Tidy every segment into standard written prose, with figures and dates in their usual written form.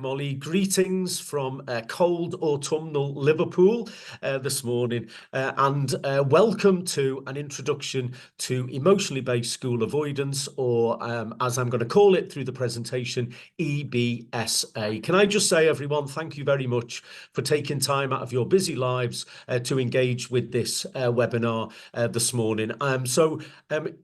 Molly, greetings from cold autumnal Liverpool this morning, and welcome to an introduction to emotionally based school avoidance, or as I'm going to call it through the presentation, EBSA. Can I just say, everyone, thank you very much for taking time out of your busy lives to engage with this webinar this morning.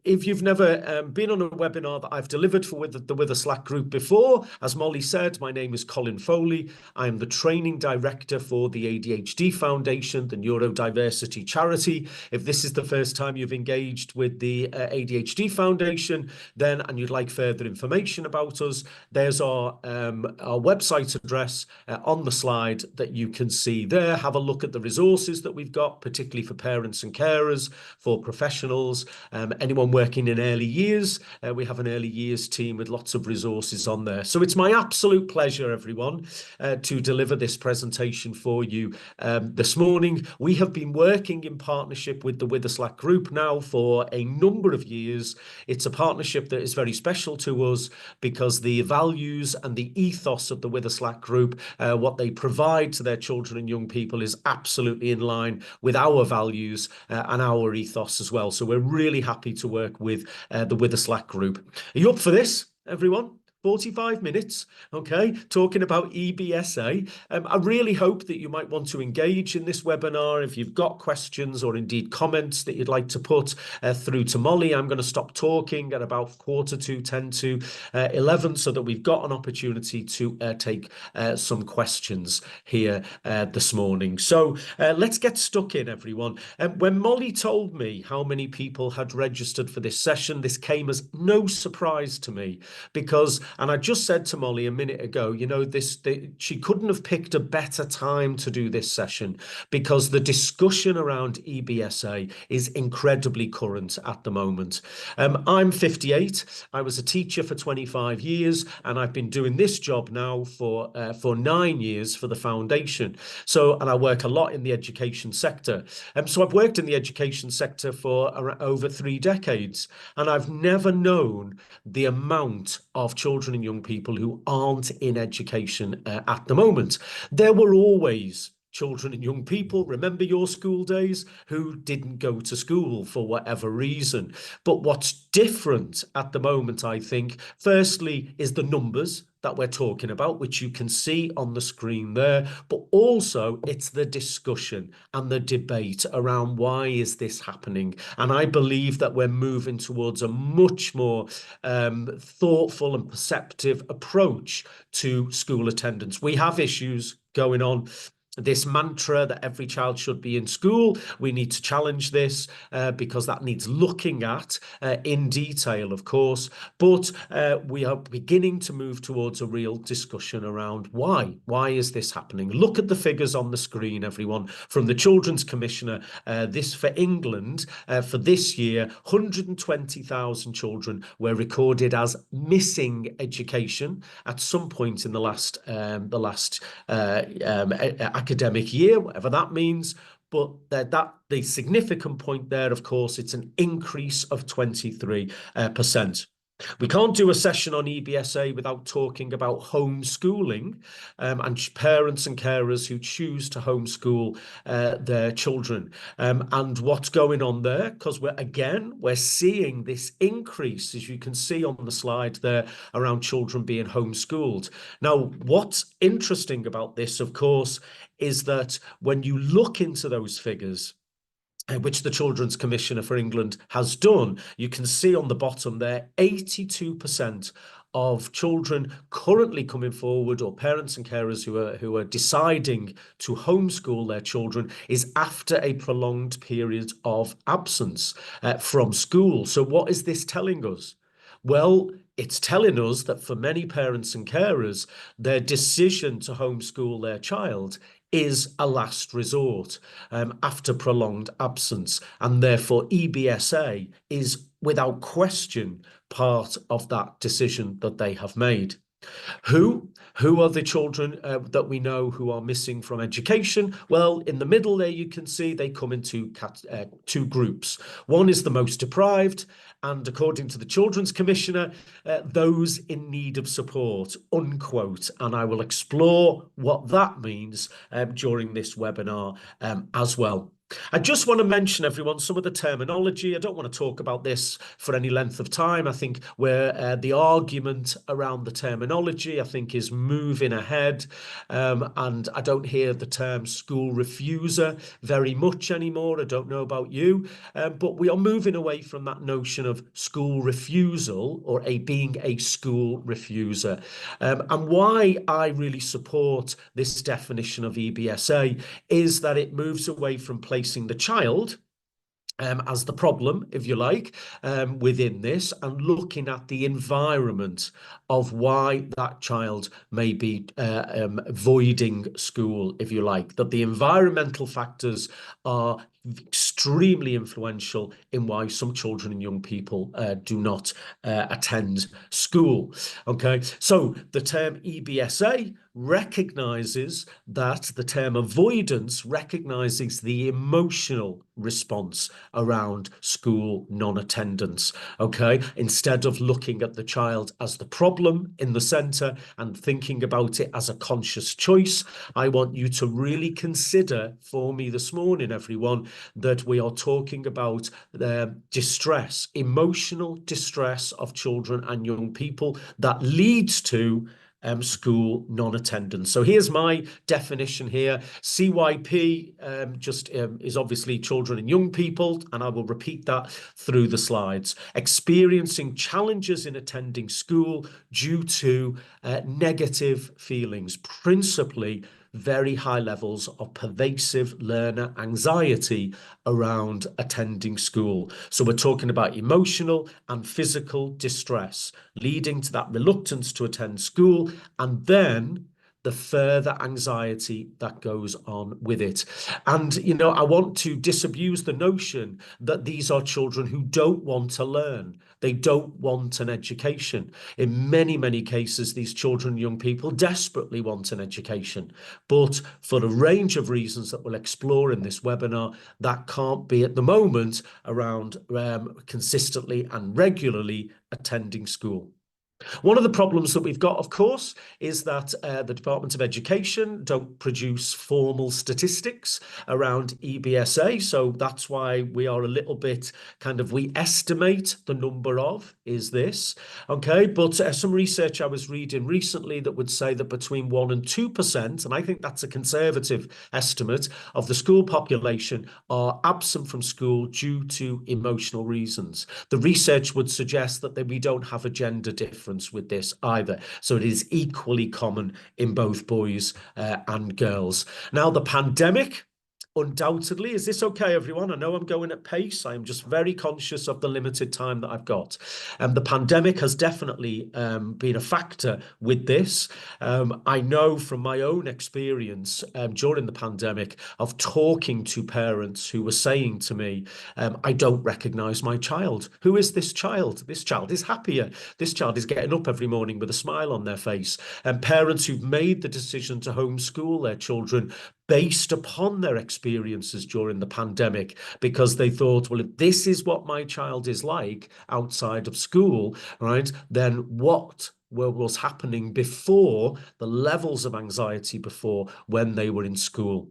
If you've never been on a webinar that I've delivered for the Witherslack group before, as Molly said, my name is Colin Foley. I am the training director for the ADHD Foundation, the Neurodiversity Charity. If this is the first time you've engaged with the ADHD Foundation, then, and you'd like further information about us, there's our website address on the slide that you can see there. Have a look at the resources that we've got, particularly for parents and carers, for professionals, anyone working in early years. We have an early years team with lots of resources on there. So it's my absolute pleasure, everyone, to deliver this presentation for you this morning. We have been working in partnership with the Witherslack group now for a number of years. It's a partnership that is very special to us because the values and the ethos of the Witherslack group, what they provide to their children and young people, is absolutely in line with our values and our ethos as well. So we're really happy to work with the Witherslack group. Are you up for this, everyone? 45 minutes, okay, talking about EBSA. I really hope that you might want to engage in this webinar. If you've got questions or indeed comments that you'd like to put through to Molly, I'm going to stop talking at about 11 so that we've got an opportunity to take some questions here this morning. So let's get stuck in, everyone. When Molly told me how many people had registered for this session, this came as no surprise to me because, and I just said to Molly a minute ago, you know, she couldn't have picked a better time to do this session because the discussion around EBSA is incredibly current at the moment. I'm 58. I was a teacher for 25 years, and I've been doing this job now for 9 years for the foundation. So, and I work a lot in the education sector. So I've worked in the education sector for over 3 decades, and I've never known the amount of children and young people who aren't in education at the moment. There were always children and young people, remember your school days, who didn't go to school for whatever reason. But what's different at the moment, I think, firstly, is the numbers that we're talking about, which you can see on the screen there, but also it's the discussion and the debate around why is this happening. And I believe that we're moving towards a much more thoughtful and perceptive approach to school attendance. We have issues going on. This mantra that every child should be in school, we need to challenge this because that needs looking at in detail, of course. But we are beginning to move towards a real discussion around why. Why is this happening? Look at the figures on the screen, everyone. From the Children's Commissioner, this for England, for this year, 120,000 children were recorded as missing education at some point in the last academic year, whatever that means. But the significant point there, of course, it's an increase of 23%. We can't do a session on EBSA without talking about homeschooling and parents and carers who choose to homeschool their children and what's going on there, because we're seeing this increase, as you can see on the slide there, around children being homeschooled. Now, what's interesting about this, of course, is that when you look into those figures, which the Children's Commissioner for England has done, you can see on the bottom there, 82% of children currently coming forward, or parents and carers who are deciding to homeschool their children, is after a prolonged period of absence from school. So what is this telling us? Well, it's telling us that for many parents and carers, their decision to homeschool their child is a last resort after prolonged absence, and therefore EBSA is without question part of that decision that they have made. Who? Who are the children that we know who are missing from education? Well, in the middle there, you can see they come into two groups. One is the most deprived, and according to the Children's Commissioner, those in need of support, unquote. And I will explore what that means during this webinar as well. I just want to mention, everyone, some of the terminology. I don't want to talk about this for any length of time. I think where the argument around the terminology, I think, is moving ahead. And I don't hear the term school refuser very much anymore. I don't know about you, but we are moving away from that notion of school refusal or being a school refuser. And why I really support this definition of EBSA is that it moves away from placing the child as the problem, if you like, within this, and looking at the environment of why that child may be avoiding school, if you like, that the environmental factors are extremely influential in why some children and young people do not attend school. Okay, so the term EBSA recognizes that the term avoidance recognizes the emotional response around school non-attendance. Okay, instead of looking at the child as the problem in the center and thinking about it as a conscious choice, I want you to really consider for me this morning, everyone, that we are talking about distress, emotional distress of children and young people that leads to school non-attendance. So here's my definition here. CYP is obviously children and young people, and I will repeat that through the slides. Experiencing challenges in attending school due to negative feelings, principally very high levels of pervasive learner anxiety around attending school. So we're talking about emotional and physical distress leading to that reluctance to attend school, and then the further anxiety that goes on with it. And, you know, I want to disabuse the notion that these are children who don't want to learn. They don't want an education. In many, many cases, these children and young people desperately want an education. But for a range of reasons that we'll explore in this webinar, that can't be at the moment around consistently and regularly attending school. One of the problems that we've got, of course, is that the Department of Education don't produce formal statistics around EBSA. So that's why we are a little bit we estimate the number of is this. Okay, but some research I was reading recently that would say that between 1% and 2%, and I think that's a conservative estimate, of the school population are absent from school due to emotional reasons. The research would suggest that we don't have a gender difference with this either. So it is equally common in both boys and girls. Now, the pandemic, undoubtedly, is this okay, everyone? I know I'm going at pace. I am just very conscious of the limited time that I've got. The pandemic has definitely been a factor with this. I know from my own experience during the pandemic of talking to parents who were saying to me, I don't recognize my child. Who is this child? This child is happier. This child is getting up every morning with a smile on their face. And parents who've made the decision to homeschool their children based upon their experiences during the pandemic, because they thought, well, if this is what my child is like outside of school, right, then what was happening before, the levels of anxiety before when they were in school.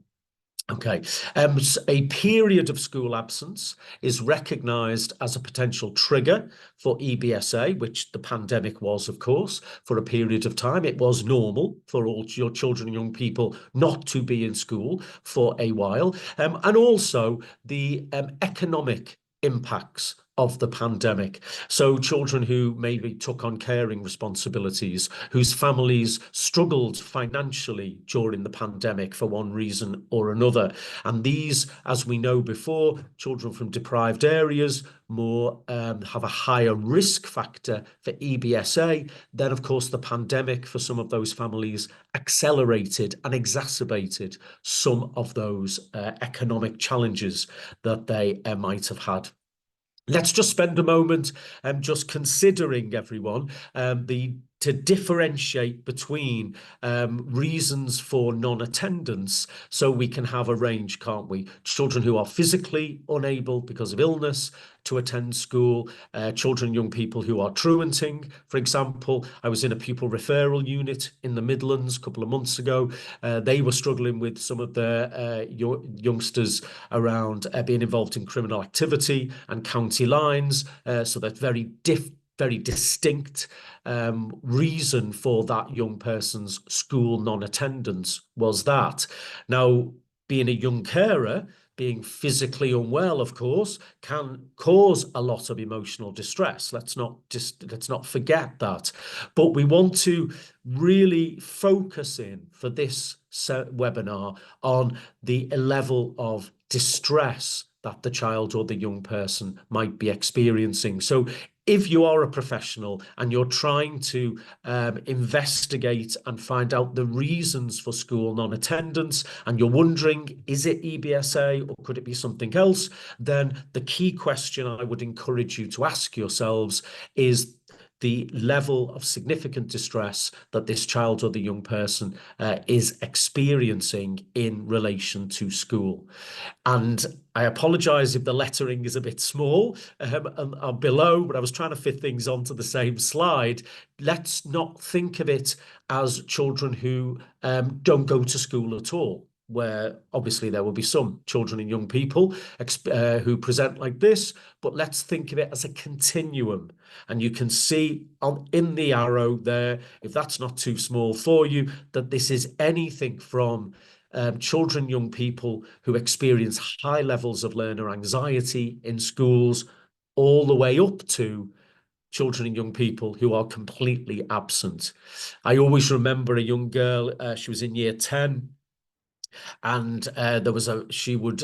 Okay, a period of school absence is recognised as a potential trigger for EBSA, which the pandemic was, of course, for a period of time. It was normal for all your children and young people not to be in school for a while. And also the economic impacts of the pandemic. So children who maybe took on caring responsibilities, whose families struggled financially during the pandemic for one reason or another. And these, as we know before, children from deprived areas more have a higher risk factor for EBSA. Then, of course, the pandemic for some of those families accelerated and exacerbated some of those economic challenges that they might have had. Let's just spend a moment just considering, everyone, the to differentiate between reasons for non-attendance, so we can have a range, can't we? Children who are physically unable because of illness to attend school, children and young people who are truanting, for example. I was in a pupil referral unit in the Midlands a couple of months ago. They were struggling with some of their youngsters around being involved in criminal activity and county lines. So that's very distinct reason for that young person's school non-attendance was that. Now, being a young carer, being physically unwell, of course, can cause a lot of emotional distress. Let's not forget that. But we want to really focus in for this webinar on the level of distress that the child or the young person might be experiencing. So if you are a professional and you're trying to investigate and find out the reasons for school non-attendance, and you're wondering, is it EBSA or could it be something else? Then the key question I would encourage you to ask yourselves is the level of significant distress that this child or the young person is experiencing in relation to school. And I apologise if the lettering is a bit small and below, but I was trying to fit things onto the same slide. Let's not think of it as children who don't go to school at all, where obviously there will be some children and young people who present like this, but let's think of it as a continuum. And you can see in the arrow there, if that's not too small for you, that this is anything from children, young people who experience high levels of learner anxiety in schools, all the way up to children and young people who are completely absent. I always remember a young girl, she was in year 10, and she would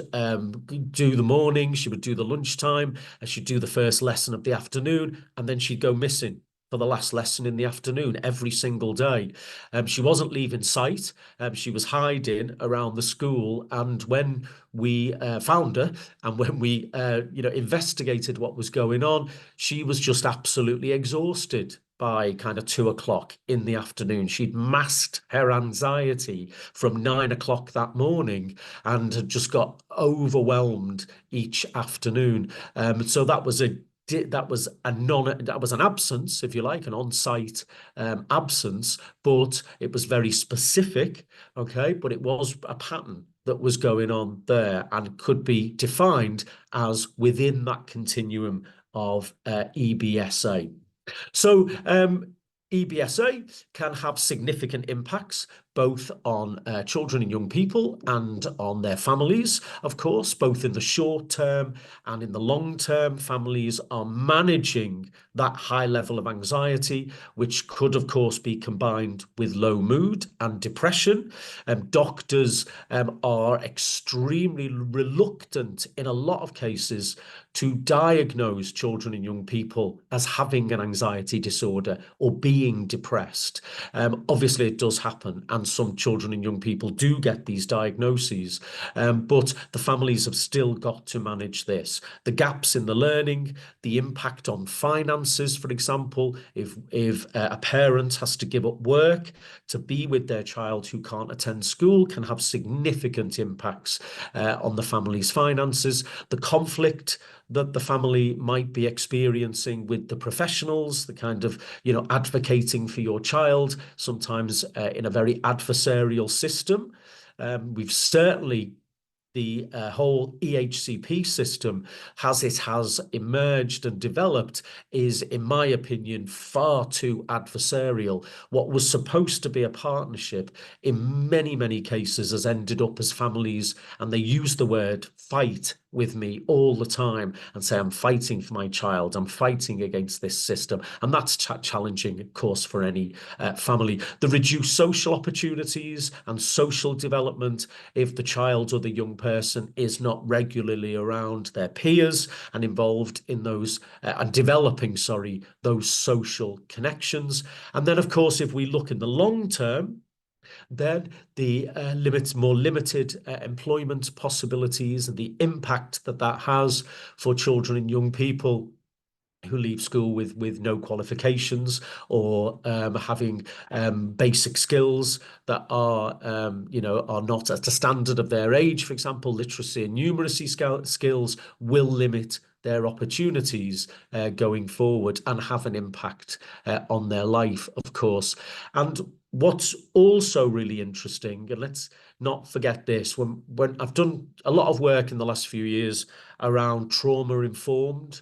do the morning, she would do the lunchtime, and she'd do the first lesson of the afternoon, and then she'd go missing for the last lesson in the afternoon every single day. She wasn't leaving sight. She was hiding around the school. And when we found her and when we investigated what was going on, she was just absolutely exhausted by kind of 2 o'clock in the afternoon. She'd masked her anxiety from 9 o'clock that morning and had just got overwhelmed each afternoon. So that was an absence, if you like, an on-site absence, but it was very specific, okay? But it was a pattern that was going on there and could be defined as within that continuum of EBSA. So EBSA can have significant impacts both on children and young people and on their families, of course, both in the short term and in the long term. Families are managing that high level of anxiety, which could, of course, be combined with low mood and depression. Doctors are extremely reluctant in a lot of cases to diagnose children and young people as having an anxiety disorder or being depressed. Obviously, it does happen, and some children and young people do get these diagnoses, but the families have still got to manage this. The gaps in the learning, the impact on finances, for example, if a parent has to give up work to be with their child who can't attend school, can have significant impacts on the family's finances. The conflict that the family might be experiencing with the professionals, the kind of, advocating for your child, sometimes in a very adversarial system. We've certainly the whole EHCP system, as it has emerged and developed, is, in my opinion, far too adversarial. What was supposed to be a partnership in many, many cases has ended up as families, and they use the word fight with me all the time and say, I'm fighting for my child, I'm fighting against this system. And that's challenging, of course, for any family. The reduced social opportunities and social development if the child or the young person is not regularly around their peers and involved in those and developing, those social connections. And then, of course, if we look in the long term, then the more limited employment possibilities and the impact that has for children and young people who leave school with no qualifications, or having basic skills that are are not at the standard of their age. For example, literacy and numeracy skills will limit their opportunities going forward and have an impact on their life, of course. And what's also really interesting, and let's not forget this, when I've done a lot of work in the last few years around trauma-informed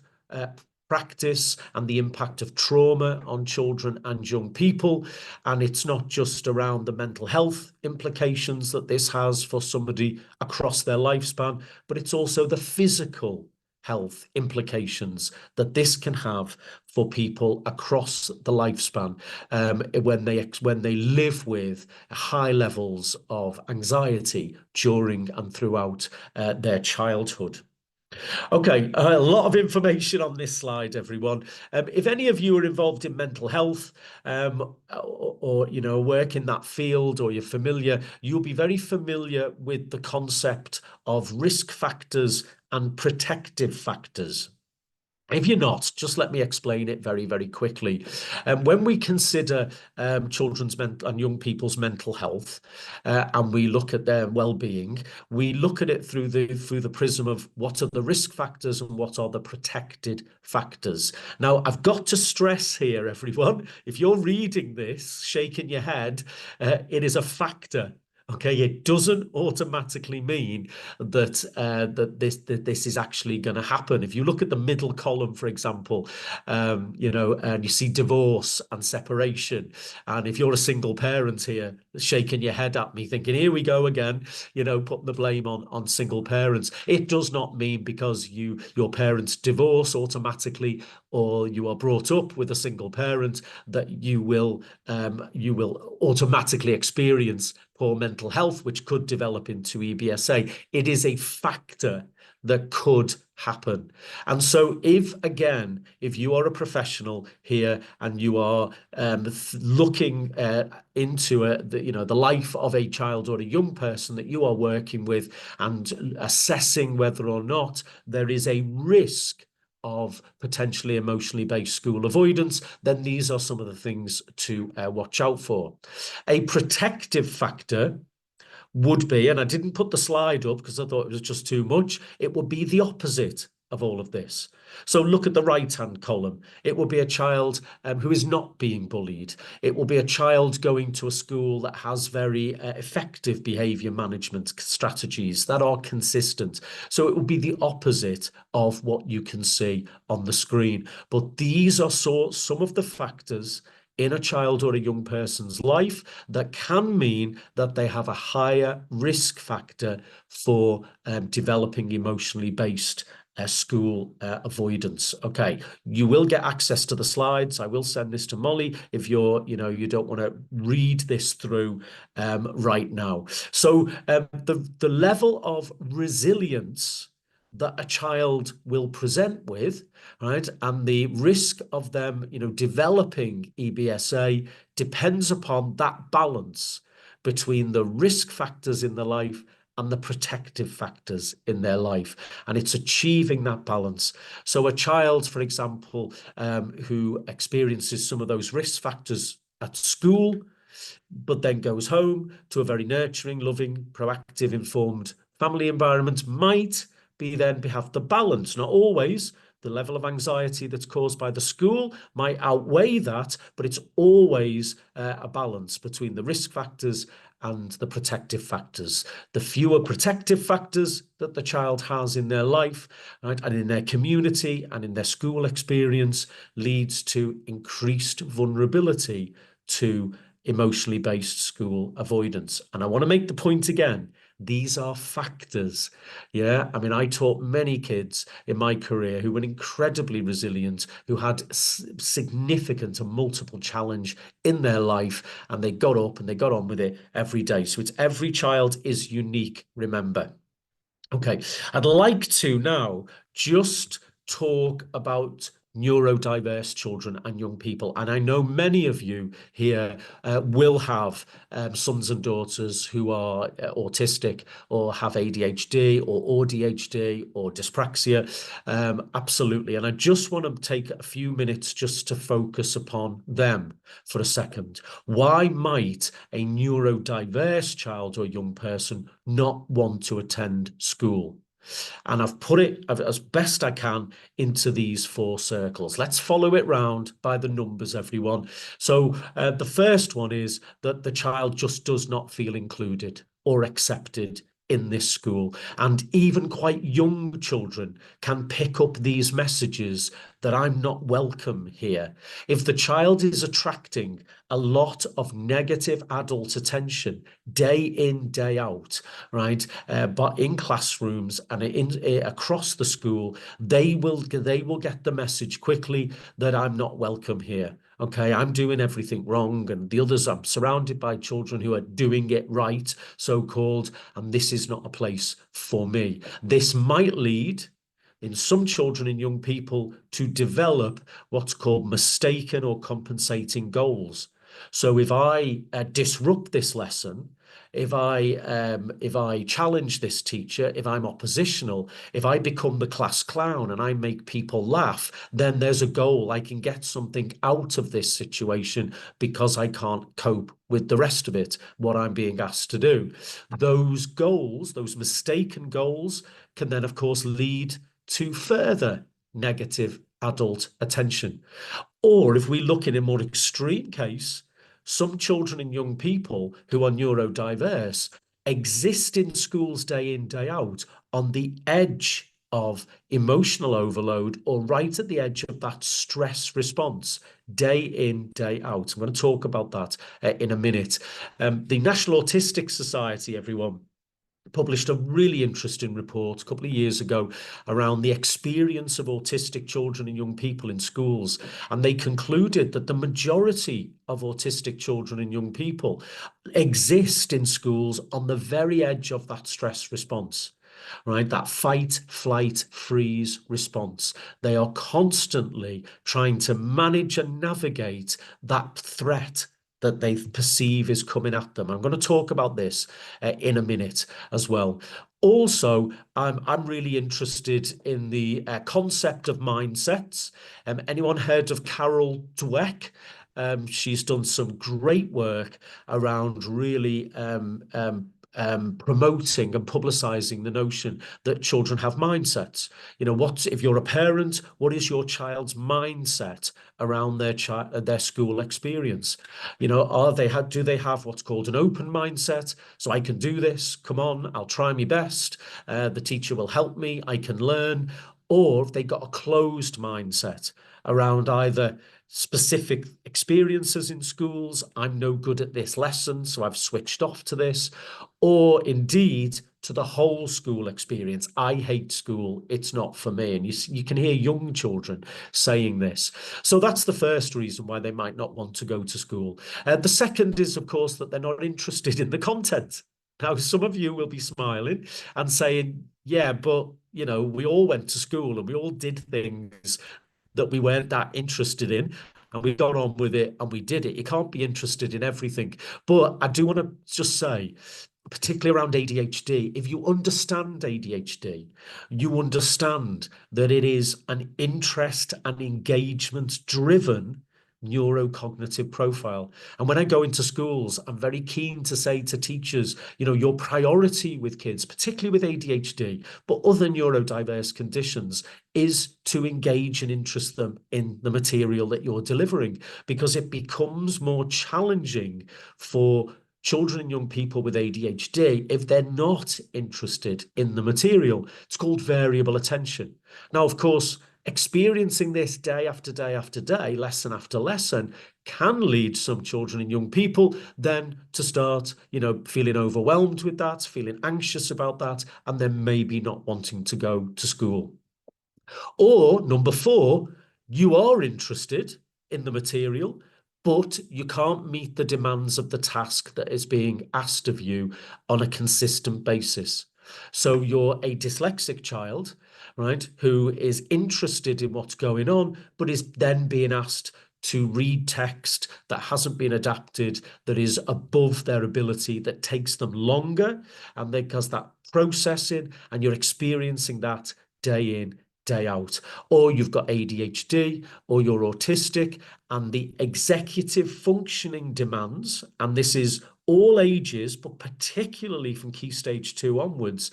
practice and the impact of trauma on children and young people. And it's not just around the mental health implications that this has for somebody across their lifespan, but it's also the physical health implications that this can have for people across the lifespan when they live with high levels of anxiety during and throughout their childhood. Okay, a lot of information on this slide, everyone. If any of you are involved in mental health or work in that field, or you're familiar, you'll be very familiar with the concept of risk factors and protective factors. If you're not, just let me explain it very, very quickly. When we consider children's and young people's mental health, and we look at their well-being, we look at it through the prism of what are the risk factors and what are the protected factors. Now, I've got to stress here, everyone, if you're reading this, shaking your head, it is a factor. Okay, it doesn't automatically mean that that this is actually going to happen. If you look at the middle column, for example, and you see divorce and separation, and if you're a single parent here, shaking your head at me, thinking, "Here we go again," putting the blame on single parents. It does not mean because your parents divorce automatically, or you are brought up with a single parent, that you will automatically experience poor mental health, which could develop into EBSA. It is a factor that could happen. And so if you are a professional here and you are looking into the life of a child or a young person that you are working with, and assessing whether or not there is a risk of potentially emotionally based school avoidance, then these are some of the things to watch out for. A protective factor would be, and I didn't put the slide up because I thought it was just too much, it would be the opposite of all of this. So look at the right-hand column. It will be a child who is not being bullied. It will be a child going to a school that has very effective behaviour management strategies that are consistent. So it will be the opposite of what you can see on the screen. But these are some of the factors in a child or a young person's life that can mean that they have a higher risk factor for developing emotionally based school avoidance. Okay, you will get access to the slides. I will send this to Molly if you don't want to read this through right now. So the level of resilience that a child will present with, right, and the risk of them, developing EBSA depends upon that balance between the risk factors in their life and the protective factors in their life. And it's achieving that balance. So a child, for example, who experiences some of those risk factors at school, but then goes home to a very nurturing, loving, proactive, informed family environment, might have the balance. Not always. The level of anxiety that's caused by the school might outweigh that, but it's always a balance between the risk factors and the protective factors. The fewer protective factors that the child has in their life, right, and in their community and in their school experience, leads to increased vulnerability to emotionally based school avoidance. And I want to make the point again, these are factors. Yeah, I mean, I taught many kids in my career who were incredibly resilient, who had significant and multiple challenge in their life, and they got up and they got on with it every day. So it's every child is unique, remember. Okay, I'd like to now just talk about neurodiverse children and young people. And I know many of you here will have sons and daughters who are autistic or have ADHD or ADHD or dyspraxia. Absolutely. And I just want to take a few minutes just to focus upon them for a second. Why might a neurodiverse child or young person not want to attend school? And I've put it as best I can into these 4 circles. Let's follow it round by the numbers, everyone. So the first one is that the child just does not feel included or accepted in this school. And even quite young children can pick up these messages that I'm not welcome here. If the child is attracting a lot of negative adult attention day in, day out, right, but in classrooms and across the school, they will get the message quickly that I'm not welcome here. Okay, I'm doing everything wrong, and the others, I'm surrounded by children who are doing it right, so-called, and this is not a place for me. This might lead in some children and young people to develop what's called mistaken or compensating goals. So if I disrupt this lesson, if I challenge this teacher, if I'm oppositional, if I become the class clown and I make people laugh, then there's a goal. I can get something out of this situation because I can't cope with the rest of it, what I'm being asked to do. Those goals, those mistaken goals, can then, of course, lead to further negative adult attention. Or if we look in a more extreme case, some children and young people who are neurodiverse exist in schools day in, day out on the edge of emotional overload or right at the edge of that stress response day in, day out. I'm going to talk about that in a minute. The National Autistic Society, everyone, published a really interesting report a couple of years ago around the experience of autistic children and young people in schools. And they concluded that the majority of autistic children and young people exist in schools on the very edge of that stress response. Right, that fight, flight, freeze response. They are constantly trying to manage and navigate that threat that they perceive is coming at them. I'm going to talk about this in a minute as well. Also, I'm really interested in the concept of mindsets. Anyone heard of Carol Dweck? She's done some great work around really promoting and publicizing the notion that children have mindsets. You know, what if you're a parent, what is your child's mindset around their school experience? You know, do they have what's called an open mindset? So I can do this, come on, I'll try my best, the teacher will help me, I can learn. Or if they got a closed mindset around either specific experiences in schools, I'm no good at this lesson, so I've switched off to this, or indeed to the whole school experience. I hate school, it's not for me. And you can hear young children saying this. So that's the first reason why they might not want to go to school. The second is, of course, that they're not interested in the content. Now, some of you will be smiling and saying, yeah, but, you know, we all went to school and we all did things that we weren't that interested in, and we got on with it and we did it. You can't be interested in everything. But I do want to just say, particularly around ADHD, if you understand ADHD, you understand that it is an interest and engagement driven neurocognitive profile. And when I go into schools, I'm very keen to say to teachers, you know, your priority with kids, particularly with ADHD, but other neurodiverse conditions, is to engage and interest them in the material that you're delivering, because it becomes more challenging for children and young people with ADHD if they're not interested in the material. It's called variable attention. Now, of course, experiencing this day after day after day, lesson after lesson, can lead some children and young people then to start, you know, feeling overwhelmed with that, feeling anxious about that, and then maybe not wanting to go to school. Or number 4, you are interested in the material, but you can't meet the demands of the task that is being asked of you on a consistent basis. So you're a dyslexic child, right, who is interested in what's going on, but is then being asked to read text that hasn't been adapted, that is above their ability, that takes them longer, and because that processing, and you're experiencing that day in, day out. Or you've got ADHD, or you're autistic, and the executive functioning demands, and this is all ages, but particularly from Key Stage 2 onwards,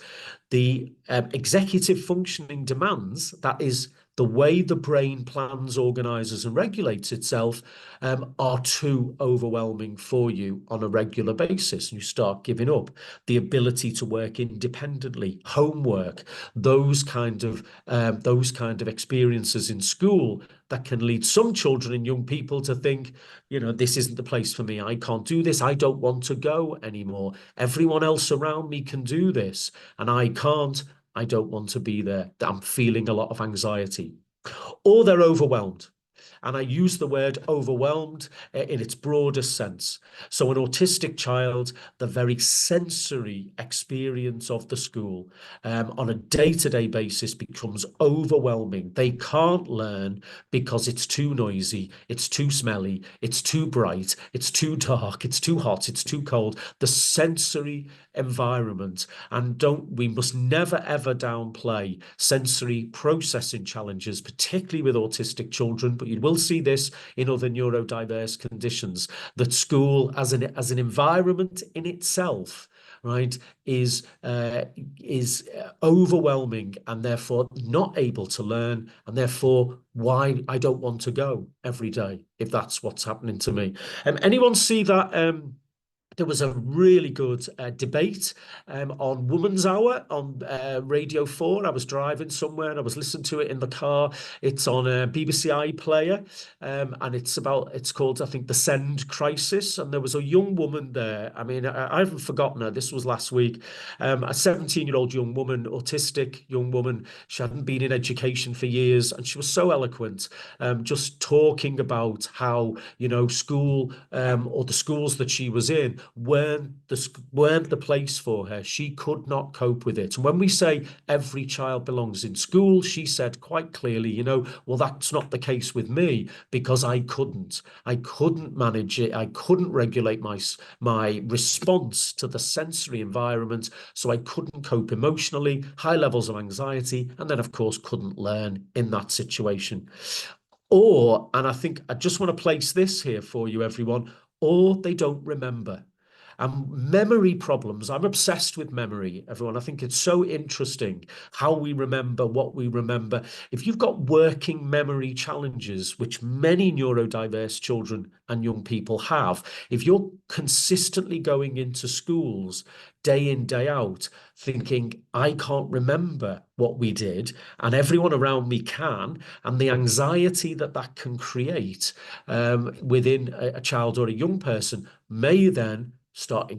the executive functioning demands, that is the way the brain plans, organizes, and regulates itself, are too overwhelming for you on a regular basis. And you start giving up the ability to work independently, homework, those kind of experiences in school that can lead some children and young people to think, you know, this isn't the place for me. I can't do this. I don't want to go anymore. Everyone else around me can do this, and I can't. I don't want to be there. I'm feeling a lot of anxiety. Or they're overwhelmed. And I use the word overwhelmed in its broadest sense. So an autistic child, the very sensory experience of the school on a day-to-day basis becomes overwhelming. They can't learn because it's too noisy, it's too smelly, it's too bright, it's too dark, it's too hot, it's too cold. The sensory environment, and we must never ever downplay sensory processing challenges, particularly with autistic children, but you will see this in other neurodiverse conditions, that school as an environment in itself, right, is overwhelming, and therefore not able to learn, and therefore why I don't want to go every day if that's what's happening to me. Anyone see that there was a really good debate on Woman's Hour on Radio 4. I was driving somewhere and I was listening to it in the car. It's on a BBC iPlayer, and it's called, I think, The Send Crisis. And there was a young woman there. I mean, I haven't forgotten her. This was last week. A 17-year-old young woman, autistic young woman. She hadn't been in education for years, and she was so eloquent, just talking about how, you know, school or the schools that she was in weren't the place for her. She could not cope with it. And when we say every child belongs in school, she said quite clearly, you know, well, that's not the case with me, because I couldn't manage it. I couldn't regulate my response to the sensory environment. So I couldn't cope emotionally, high levels of anxiety, and then of course couldn't learn in that situation. Or, and I think I just want to place this here for you, everyone, or they don't remember. And memory problems, I'm obsessed with memory, everyone. I think it's so interesting how we remember what we remember. If you've got working memory challenges, which many neurodiverse children and young people have, if you're consistently going into schools day in, day out, thinking, I can't remember what we did, and everyone around me can, and the anxiety that that can create within a child or a young person may then start the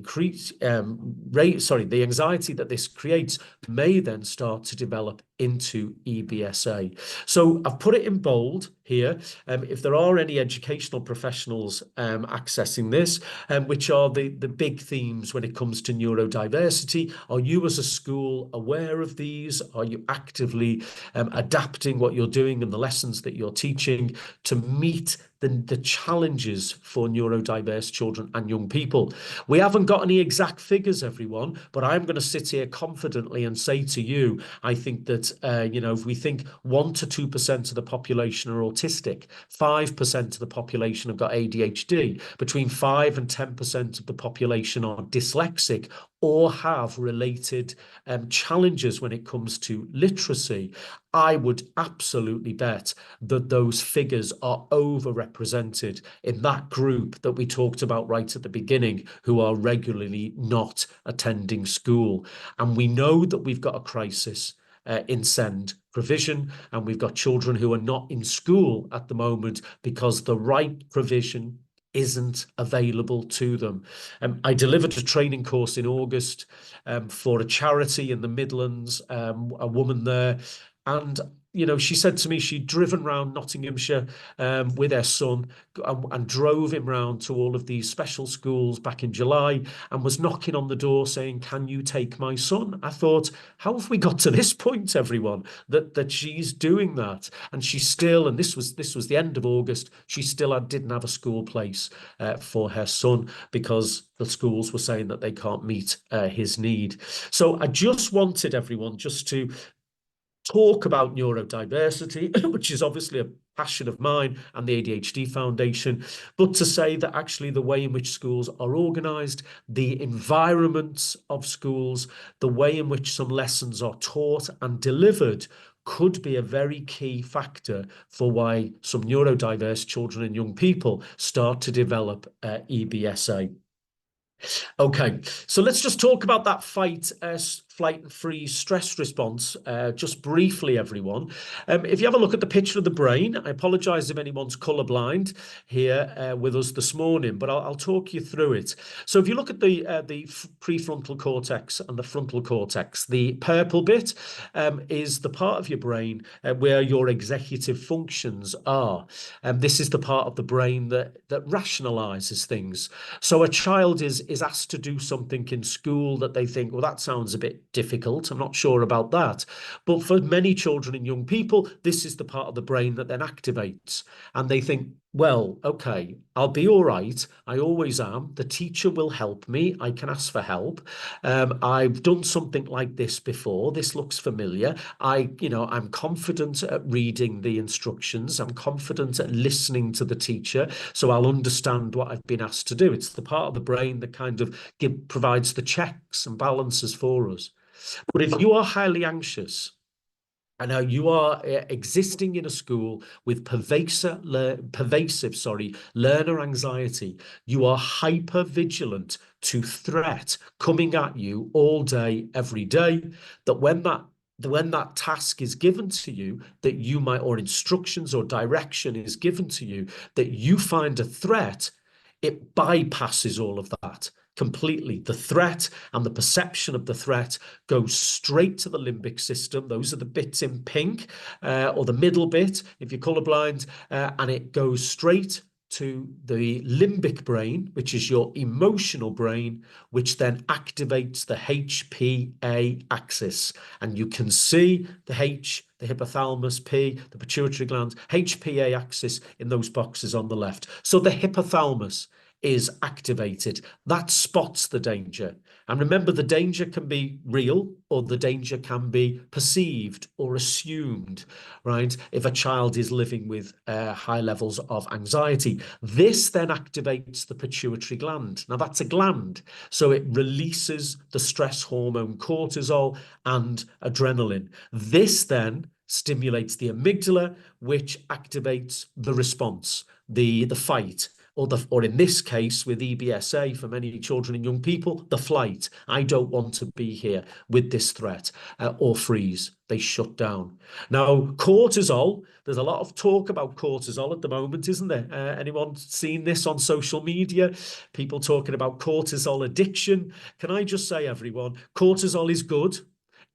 anxiety that this creates may then start to develop into EBSA. So I've put it in bold here. If there are any educational professionals accessing this, which are the big themes when it comes to neurodiversity, are you as a school aware of these? Are you actively adapting what you're doing and the lessons that you're teaching to meet the challenges for neurodiverse children and young people? We haven't got any exact figures, everyone, but I'm going to sit here confidently and say to you, I think that, you know, if we think 1 to 2% of the population are autistic, 5% of the population have got ADHD, between 5 and 10% of the population are dyslexic or have related challenges when it comes to literacy, I would absolutely bet that those figures are overrepresented in that group that we talked about right at the beginning, who are regularly not attending school. And we know that we've got a crisis in SEND provision, and we've got children who are not in school at the moment because the right provision isn't available to them. I delivered a training course in August for a charity in the Midlands, a woman there, and she said to me she'd driven around Nottinghamshire with her son and drove him round to all of these special schools back in July and was knocking on the door saying, "Can you take my son?" I thought, how have we got to this point, everyone, that she's doing that? And she still, and this was the end of August, she still didn't have a school place for her son because the schools were saying that they can't meet his need. So I just wanted everyone just to talk about neurodiversity, which is obviously a passion of mine and the ADHD Foundation, but to say that actually the way in which schools are organised, the environments of schools, the way in which some lessons are taught and delivered could be a very key factor for why some neurodiverse children and young people start to develop EBSA. Okay, so let's just talk about that flight and freeze stress response just briefly, everyone. If you have a look at the picture of the brain, I apologise if anyone's colourblind here with us this morning, but I'll talk you through it. So if you look at the prefrontal cortex and the frontal cortex, the purple bit is the part of your brain where your executive functions are. This is the part of the brain that rationalises things. So a child is asked to do something in school that they think, well, that sounds a bit difficult. I'm not sure about that. But for many children and young people, this is the part of the brain that then activates. And they think, well, okay, I'll be all right. I always am. The teacher will help me. I can ask for help. I've done something like this before. This looks familiar. I'm confident at reading the instructions. I'm confident at listening to the teacher. So I'll understand what I've been asked to do. It's the part of the brain that kind of provides the checks and balances for us. But if you are highly anxious, and now you are existing in a school with pervasive learner anxiety, you are hyper vigilant to threat coming at you all day, every day, that when that task is given to you, that you might, or instructions or direction is given to you, that you find a threat, it bypasses all of that completely. The threat and the perception of the threat goes straight to the limbic system. Those are the bits in pink, or the middle bit, if you're colorblind, and it goes straight to the limbic brain, which is your emotional brain, which then activates the HPA axis. And you can see the H, the hypothalamus, P, the pituitary glands, HPA axis in those boxes on the left. So the hypothalamus is activated. That spots the danger. And remember, the danger can be real or the danger can be perceived or assumed, right? If a child is living with high levels of anxiety, this then activates the pituitary gland. Now that's a gland, so it releases the stress hormone cortisol and adrenaline. This then stimulates the amygdala, which activates the response, the fight, or in this case with EBSA for many children and young people, the flight. I don't want to be here with this threat, or freeze. They shut down. Now, cortisol, there's a lot of talk about cortisol at the moment, isn't there? Anyone seen this on social media? People talking about cortisol addiction. Can I just say, everyone, cortisol is good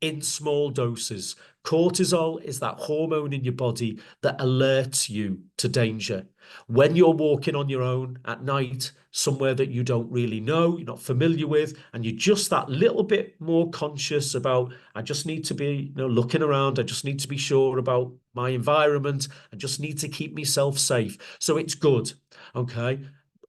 in small doses. Cortisol is that hormone in your body that alerts you to danger. When you're walking on your own at night, somewhere that you don't really know, you're not familiar with, and you're just that little bit more conscious about, I just need to be, looking around, I just need to be sure about my environment, I just need to keep myself safe. So it's good, okay?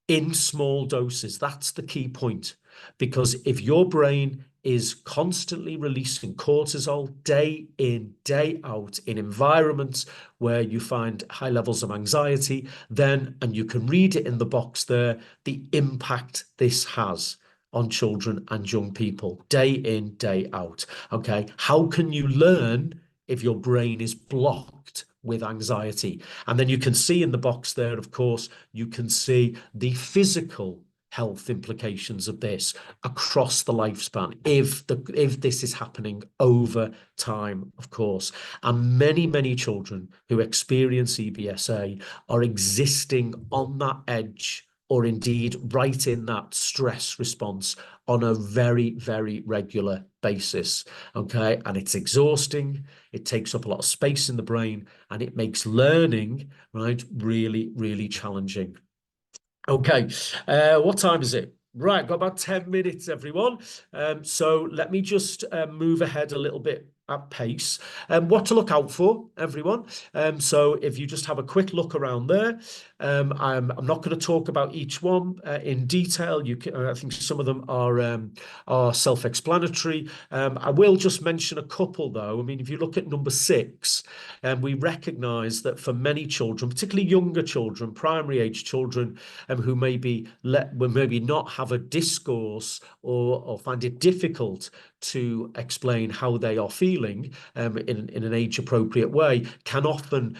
In small doses, that's the key point. Because if your brain is constantly releasing cortisol day in, day out in environments where you find high levels of anxiety, then, and you can read it in the box there, the impact this has on children and young people day in, day out. Okay, how can you learn if your brain is blocked with anxiety? And then you can see in the box there, of course, you can see the physical health implications of this across the lifespan if this is happening over time, of course. And many children who experience EBSA are existing on that edge or indeed right in that stress response on a very, very regular basis. Okay. And it's exhausting. It takes up a lot of space in the brain, and it makes learning, right, really, really challenging. Okay. What time is it? Right, got about 10 minutes, everyone. So let me just move ahead a little bit at pace. What to look out for, everyone. So if you just have a quick look around there, I'm not going to talk about each one in detail. I think some of them are self-explanatory. I will just mention a couple, though. I mean, if you look at number 6, we recognise that for many children, particularly younger children, primary age children, who maybe not have a discourse or find it difficult to explain how they are feeling in an age-appropriate way, can often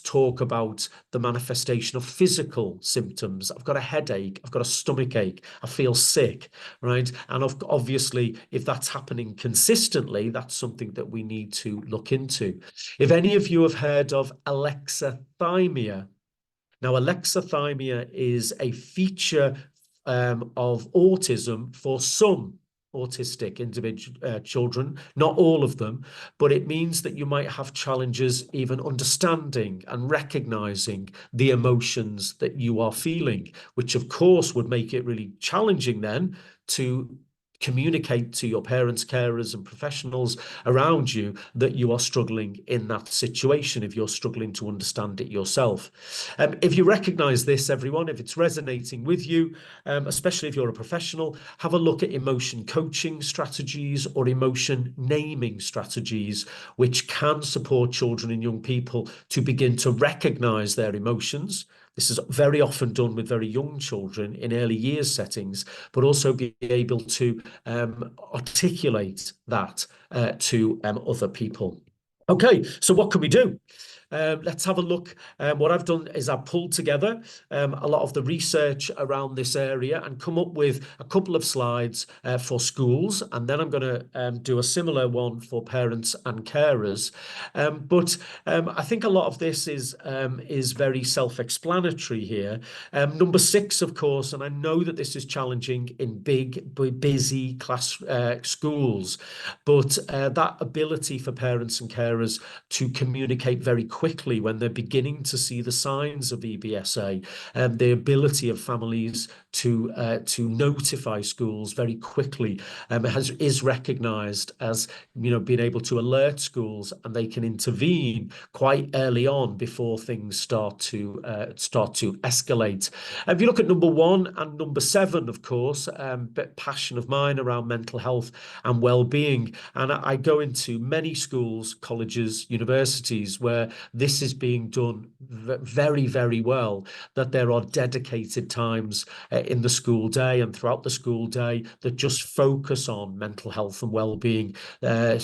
talk about the manifestation of physical symptoms. I've got a headache, I've got a stomach ache, I feel sick, right? And obviously, if that's happening consistently, that's something that we need to look into. If any of you have heard of alexithymia, now, alexithymia is a feature of autism for some autistic children, not all of them, but it means that you might have challenges even understanding and recognizing the emotions that you are feeling, which of course would make it really challenging then to communicate to your parents, carers, and professionals around you that you are struggling in that situation, if you're struggling to understand it yourself. If you recognize this, everyone, if it's resonating with you, especially if you're a professional, have a look at emotion coaching strategies or emotion naming strategies, which can support children and young people to begin to recognize their emotions. This is very often done with very young children in early years settings, but also be able to articulate that to other people. Okay, so what can we do? Let's have a look. What I've done is I've pulled together a lot of the research around this area and come up with a couple of slides for schools, and then I'm going to do a similar one for parents and carers. But I think a lot of this is very self-explanatory here. Number 6, of course, and I know that this is challenging in big, busy class schools, but that ability for parents and carers to communicate very quickly when they're beginning to see the signs of EBSA, and the ability of families to notify schools very quickly is recognised as, you know, being able to alert schools, and they can intervene quite early on before things start to escalate. If you look at number 1 and number 7, of course, bit passion of mine around mental health and well-being, and I go into many schools, colleges, universities where this is being done very, very well, that there are dedicated times in the school day and throughout the school day that just focus on mental health and well-being.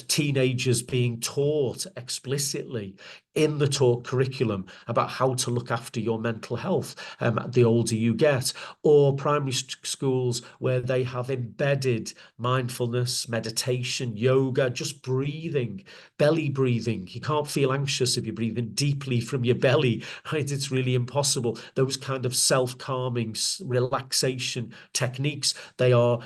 Teenagers being taught explicitly in the talk curriculum about how to look after your mental health the older you get, or primary schools where they have embedded mindfulness, meditation, yoga, just breathing, belly breathing. You can't feel anxious if you're breathing deeply from your belly, right? It's really impossible. Those kind of self-calming relaxation techniques, they are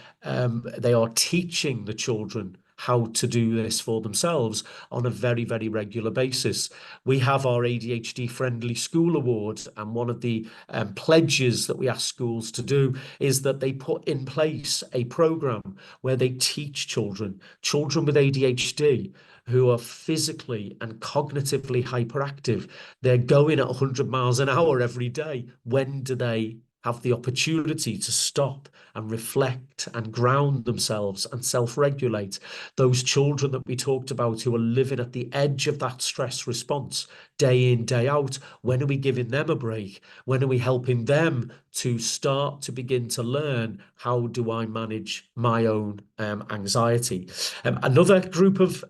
teaching the children how to do this for themselves on a very, very regular basis. We have our ADHD Friendly School Awards, and one of the pledges that we ask schools to do is that they put in place a program where they teach children with ADHD who are physically and cognitively hyperactive. They're going at 100 miles an hour every day. When do they have the opportunity to stop and reflect and ground themselves and self-regulate? Those children that we talked about who are living at the edge of that stress response day in, day out, when are we giving them a break? When are we helping them to start to begin to learn, how do I manage my own anxiety? Another group of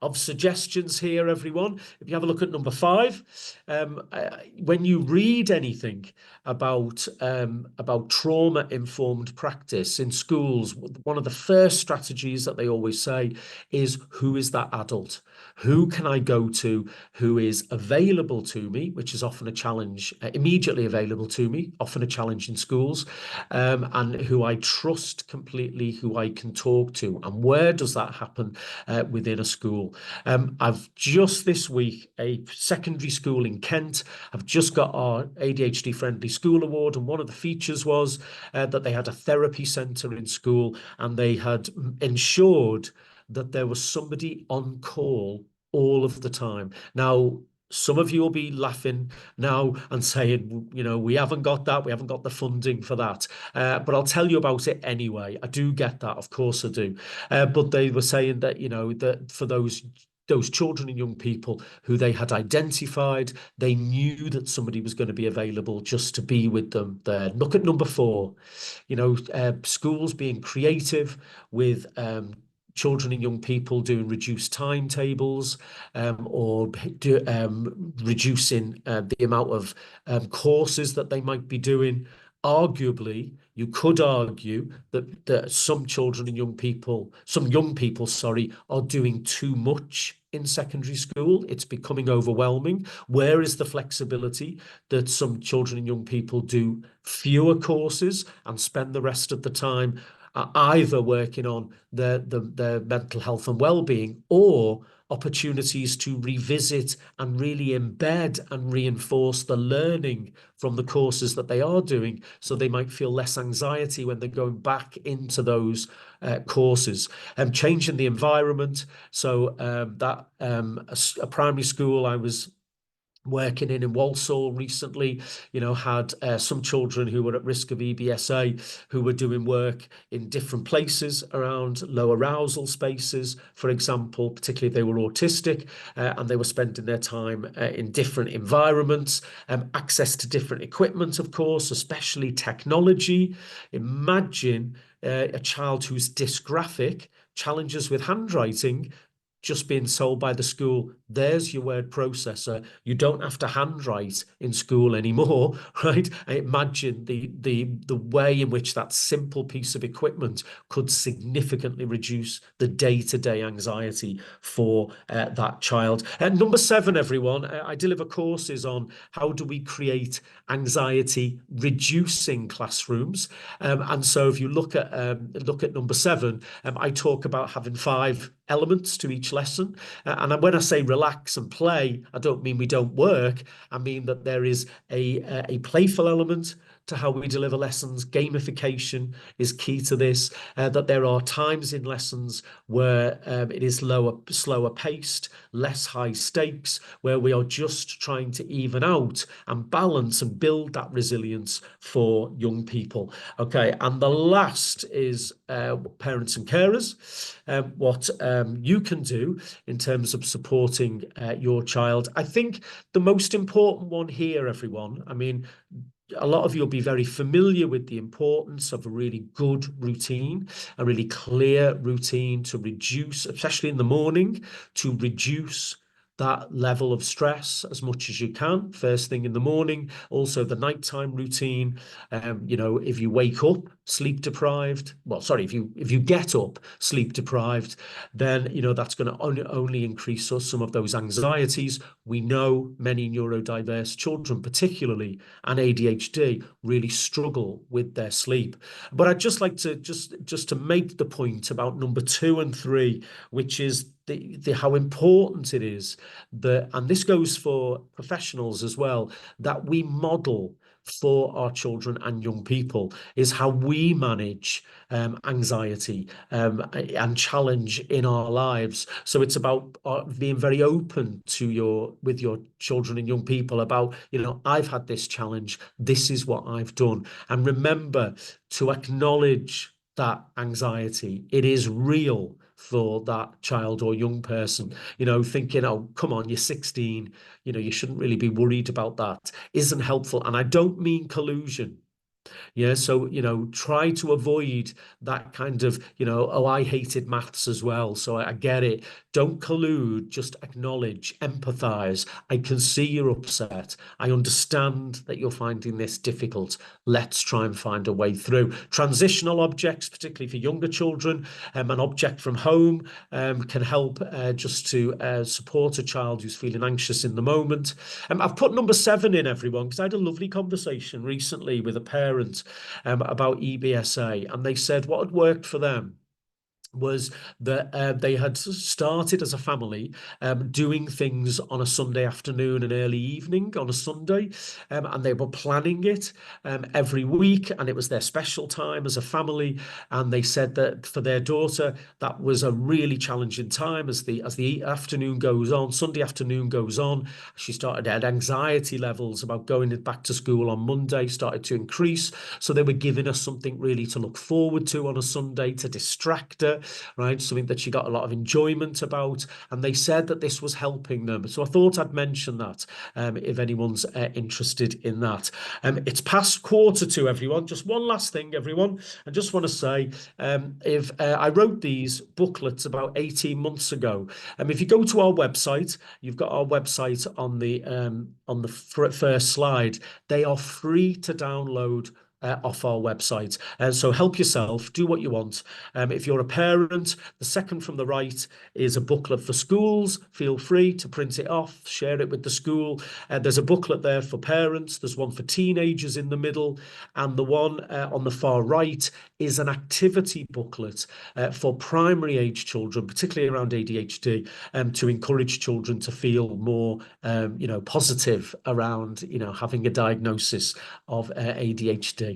of suggestions here, everyone. If you have a look at number 5, when you read anything about trauma-informed practice in schools, one of the first strategies that they always say is, who is that adult? Who can I go to who is available to me, which is often a challenge, immediately available to me, often a challenge in schools, and who I trust completely, who I can talk to. And where does that happen within a school? I've just this week, a secondary school in Kent, I've just got our ADHD Friendly School Award, and one of the features was that they had a therapy centre in school, and they had ensured that there was somebody on call all of the time. Now, some of you will be laughing now and saying, you know, we haven't got that, we haven't got the funding for that. But I'll tell you about it anyway. I do get that, of course I do. But they were saying that, you know, that for those children and young people who they had identified, they knew that somebody was going to be available just to be with them there. Look at number 4, you know, schools being creative with children and young people doing reduced timetables, or reducing the amount of courses that they might be doing. Arguably, you could argue that some children and young people, sorry, are doing too much in secondary school. It's becoming overwhelming. Where is the flexibility that some children and young people do fewer courses and spend the rest of the time either working on their mental health and well-being, or opportunities to revisit and really embed and reinforce the learning from the courses that they are doing, so they might feel less anxiety when they're going back into those courses. Changing the environment. So that a primary school I was working in Walsall recently, you know, had some children who were at risk of EBSA, who were doing work in different places around low arousal spaces, for example, particularly if they were autistic, and they were spending their time in different environments, access to different equipment, of course, especially technology. Imagine a child who's dysgraphic, challenges with handwriting, just being told by the school, there's your word processor. You don't have to handwrite in school anymore, right? Imagine the way in which that simple piece of equipment could significantly reduce the day-to-day anxiety for that child. Number 7, everyone, I deliver courses on how do we create anxiety reducing classrooms. And so if you look at number 7, I talk about having 5 elements to each lesson. And when I say relax and play, I don't mean we don't work. I mean that there is a playful element to how we deliver lessons. Gamification is key to this, that there are times in lessons where it is slower paced, less high stakes, where we are just trying to even out and balance and build that resilience for young people. Okay, and the last is parents and carers, what you can do in terms of supporting your child. I think the most important one here, everyone, I mean, a lot of you will be very familiar with the importance of a really good routine, a really clear routine to reduce, especially in the morning, to reduce that level of stress as much as you can first thing in the morning. Also the nighttime routine, you know, if you wake up sleep deprived, well, sorry, if you get up sleep deprived, then, you know, that's going to only increase some of those anxieties. We know many neurodiverse children, particularly, and ADHD, really struggle with their sleep. But I'd just like to just to make the point about number 2 and 3, which is the how important it is that, and this goes for professionals as well, that we model for our children and young people, is how we manage anxiety and challenge in our lives. So it's about being very open to with your children and young people about, you know, I've had this challenge, this is what I've done. And remember to acknowledge that anxiety. It is real for that child or young person, you know, thinking, oh, come on, you're 16, you know, you shouldn't really be worried about that, isn't helpful. And I don't mean collusion. Yeah, so, try to avoid that kind of, oh, I hated maths as well, so I get it. Don't collude, just acknowledge, empathize. I can see you're upset. I understand that you're finding this difficult. Let's try and find a way through. Transitional objects, particularly for younger children, an object from home can help just to support a child who's feeling anxious in the moment. I've put number 7 in, everyone, because I had a lovely conversation recently with a parent about EBSA, and they said what had worked for them was that they had started as a family doing things on a Sunday afternoon and early evening on a Sunday, and they were planning it every week, and it was their special time as a family. And they said that for their daughter, that was a really challenging time as the afternoon goes on, Sunday afternoon goes on. She started had anxiety levels about going back to school on Monday started to increase. So they were giving us something really to look forward to on a Sunday to distract her, right? Something that she got a lot of enjoyment about. And they said that this was helping them. So I thought I'd mention that if anyone's interested in that. It's past 1:45, everyone. Just one last thing, everyone. I just want to say, if I wrote these booklets about 18 months ago, if you go to our website, you've got our website on the first slide. They are free to download off our website. So help yourself, do what you want. If you're a parent, the second from the right is a booklet for schools. Feel free to print it off, share it with the school. There's a booklet there for parents. There's one for teenagers in the middle. And the one on the far right is an activity booklet for primary age children, particularly around ADHD, to encourage children to feel more, positive around, having a diagnosis of ADHD.